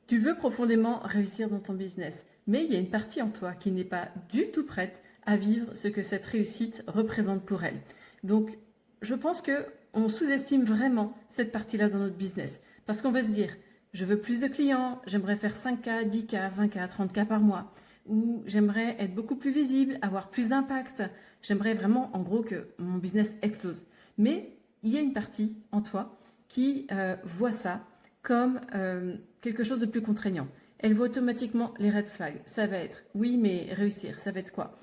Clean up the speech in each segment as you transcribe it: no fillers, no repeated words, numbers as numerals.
Tu veux profondément réussir dans ton business, mais il y a une partie en toi qui n'est pas du tout prête à vivre ce que cette réussite représente pour elle. Donc, je pense que on sous-estime vraiment cette partie-là dans notre business. Parce qu'on va se dire, je veux plus de clients, j'aimerais faire 5K, 10K, 20K, 30K par mois, ou j'aimerais être beaucoup plus visible, avoir plus d'impact. J'aimerais vraiment, en gros, que mon business explose. Mais il y a une partie en toi qui voit ça comme quelque chose de plus contraignant. Elle voit automatiquement les red flags. Ça va être, oui, mais réussir, ça va être quoi?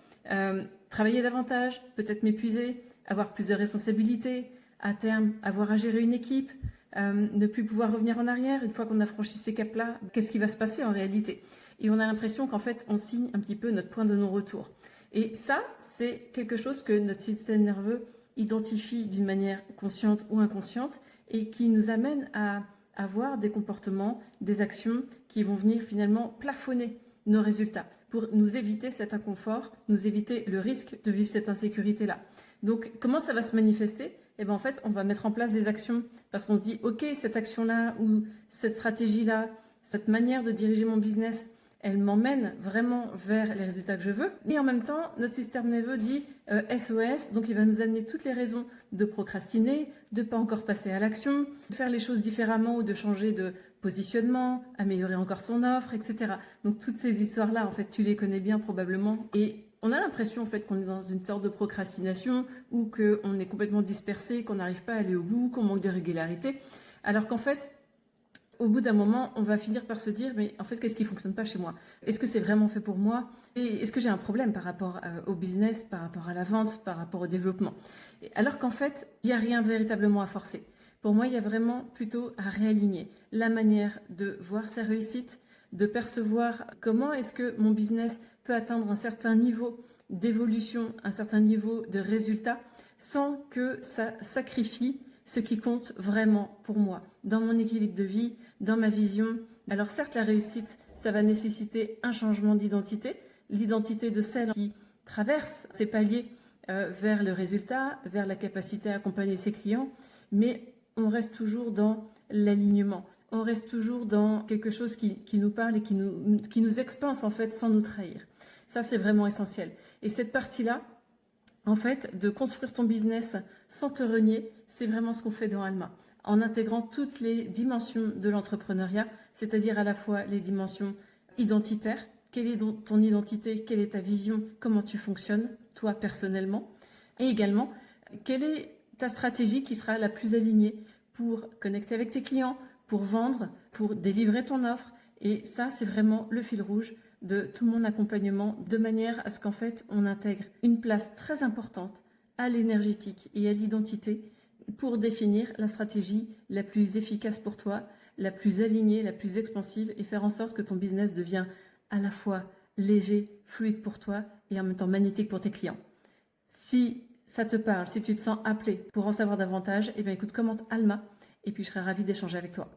Travailler davantage, peut-être m'épuiser, avoir plus de responsabilités, à terme, avoir à gérer une équipe, ne plus pouvoir revenir en arrière une fois qu'on a franchi ces caps-là. Qu'est-ce qui va se passer en réalité? Et on a l'impression qu'en fait, on signe un petit peu notre point de non-retour. Et ça, c'est quelque chose que notre système nerveux identifie d'une manière consciente ou inconsciente et qui nous amène à avoir des comportements, des actions qui vont venir finalement plafonner nos résultats pour nous éviter cet inconfort, nous éviter le risque de vivre cette insécurité-là. Donc, comment ça va se manifester? Eh bien, en fait, on va mettre en place des actions parce qu'on se dit, OK, cette action-là ou cette stratégie-là, cette manière de diriger mon business, elle m'emmène vraiment vers les résultats que je veux. Et en même temps, notre système nerveux dit SOS, donc il va nous amener toutes les raisons de procrastiner, de ne pas encore passer à l'action, de faire les choses différemment ou de changer de positionnement, améliorer encore son offre, etc. Donc toutes ces histoires-là, en fait, tu les connais bien probablement. Et on a l'impression en fait qu'on est dans une sorte de procrastination ou qu'on est complètement dispersé, qu'on n'arrive pas à aller au bout, qu'on manque de régularité. Alors qu'en fait, au bout d'un moment, on va finir par se dire, mais en fait, qu'est-ce qui ne fonctionne pas chez moi? Est-ce que c'est vraiment fait pour moi? Et est-ce que j'ai un problème par rapport au business, par rapport à la vente, par rapport au développement? Alors qu'en fait, il n'y a rien véritablement à forcer. Pour moi, il y a vraiment plutôt à réaligner la manière de voir sa réussite, de percevoir comment est-ce que mon business peut atteindre un certain niveau d'évolution, un certain niveau de résultat, sans que ça sacrifie ce qui compte vraiment pour moi, dans mon équilibre de vie, dans ma vision. Alors certes, la réussite, ça va nécessiter un changement d'identité, l'identité de celle qui traverse ces paliers vers le résultat, vers la capacité à accompagner ses clients, mais on reste toujours dans l'alignement, on reste toujours dans quelque chose qui nous parle et qui nous expanse en fait sans nous trahir. Ça, c'est vraiment essentiel. Et cette partie-là, en fait, de construire ton business sans te renier, c'est vraiment ce qu'on fait dans Alma. En intégrant toutes les dimensions de l'entrepreneuriat, c'est-à-dire à la fois les dimensions identitaires, quelle est ton identité, quelle est ta vision, comment tu fonctionnes, toi personnellement, et également, quelle est ta stratégie qui sera la plus alignée pour connecter avec tes clients, pour vendre, pour délivrer ton offre. Et ça, c'est vraiment le fil rouge de tout mon accompagnement, de manière à ce qu'en fait, on intègre une place très importante à l'énergétique et à l'identité pour définir la stratégie la plus efficace pour toi, la plus alignée, la plus expansive et faire en sorte que ton business devienne à la fois léger, fluide pour toi et en même temps magnétique pour tes clients. Si ça te parle, si tu te sens appelé pour en savoir davantage, eh bien écoute, commente Alma et puis je serai ravie d'échanger avec toi.